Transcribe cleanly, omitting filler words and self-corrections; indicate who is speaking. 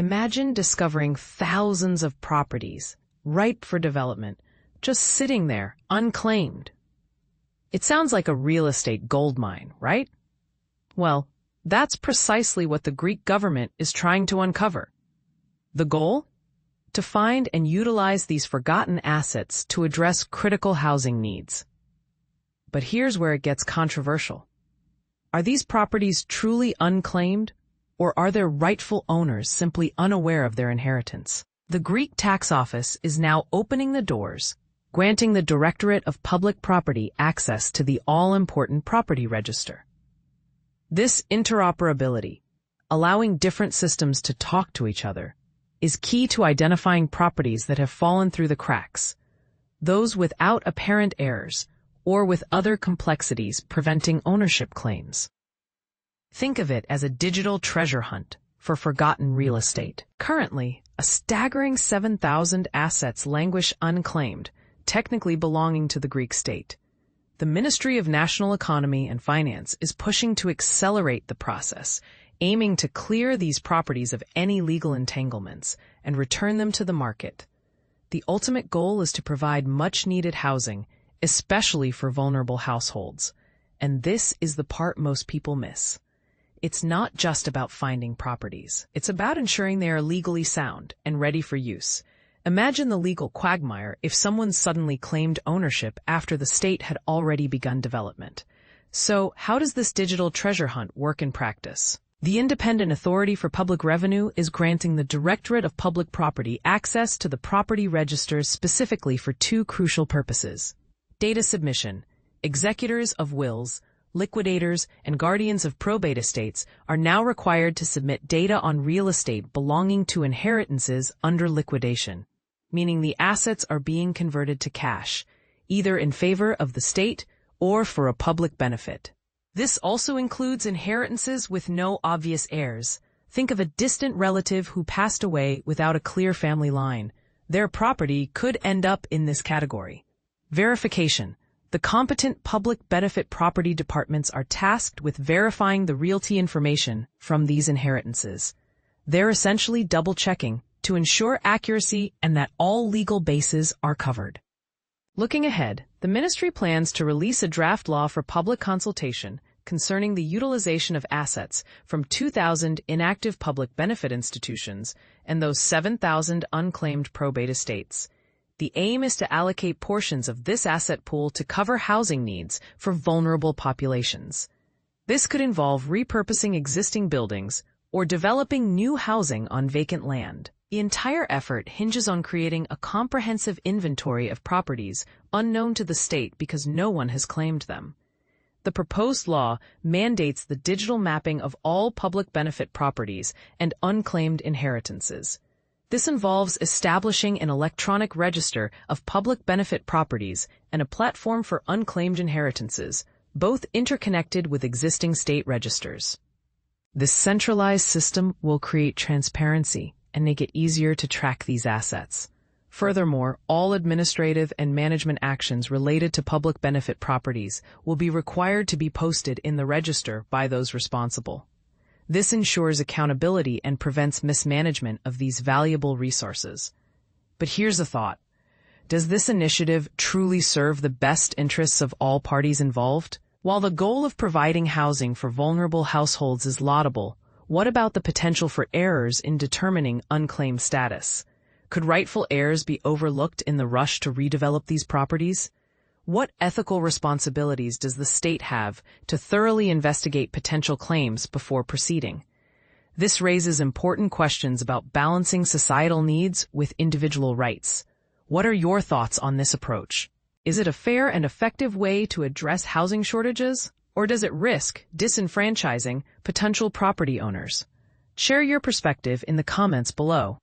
Speaker 1: Imagine discovering thousands of properties, ripe for development, just sitting there, unclaimed. It sounds like a real estate goldmine, right? Well, that's precisely what the Greek government is trying to uncover. The goal? To find and utilize these forgotten assets to address critical housing needs. But here's where it gets controversial. Are these properties truly unclaimed, or are their rightful owners simply unaware of their inheritance? The Greek tax office is now opening the doors, granting the Directorate of Public Property access to the all-important property register. This interoperability, allowing different systems to talk to each other, is key to identifying properties that have fallen through the cracks, those without apparent errors, or with other complexities preventing ownership claims. Think of it as a digital treasure hunt for forgotten real estate. Currently, a staggering 7,000 assets languish unclaimed, technically belonging to the Greek state. The Ministry of National Economy and Finance is pushing to accelerate the process, aiming to clear these properties of any legal entanglements and return them to the market. The ultimate goal is to provide much-needed housing, especially for vulnerable households. And this is the part most people miss. It's not just about finding properties. It's about ensuring they are legally sound and ready for use. Imagine the legal quagmire if someone suddenly claimed ownership after the state had already begun development. So, how does this digital treasure hunt work in practice? The Independent Authority for Public Revenue is granting the Directorate of Public Property access to the property registers specifically for two crucial purposes. Data submission. Executors of wills, liquidators, and guardians of probate estates are now required to submit data on real estate belonging to inheritances under liquidation, meaning the assets are being converted to cash, either in favor of the state or for a public benefit. This also includes inheritances with no obvious heirs. Think of a distant relative who passed away without a clear family line. Their property could end up in this category. Verification. The competent public benefit property departments are tasked with verifying the realty information from these inheritances. They're essentially double-checking to ensure accuracy and that all legal bases are covered. Looking ahead, the ministry plans to release a draft law for public consultation concerning the utilization of assets from 2,000 inactive public benefit institutions and those 7,000 unclaimed probate estates. The aim is to allocate portions of this asset pool to cover housing needs for vulnerable populations. This could involve repurposing existing buildings or developing new housing on vacant land. The entire effort hinges on creating a comprehensive inventory of properties unknown to the state because no one has claimed them. The proposed law mandates the digital mapping of all public benefit properties and unclaimed inheritances. This involves establishing an electronic register of public benefit properties and a platform for unclaimed inheritances, both interconnected with existing state registers. This centralized system will create transparency and make it easier to track these assets. Furthermore, all administrative and management actions related to public benefit properties will be required to be posted in the register by those responsible. This ensures accountability and prevents mismanagement of these valuable resources. But here's a thought. Does this initiative truly serve the best interests of all parties involved? While the goal of providing housing for vulnerable households is laudable, what about the potential for errors in determining unclaimed status? Could rightful heirs be overlooked in the rush to redevelop these properties? What ethical responsibilities does the state have to thoroughly investigate potential claims before proceeding? This raises important questions about balancing societal needs with individual rights. What are your thoughts on this approach? Is it a fair and effective way to address housing shortages, or does it risk disenfranchising potential property owners? Share your perspective in the comments below.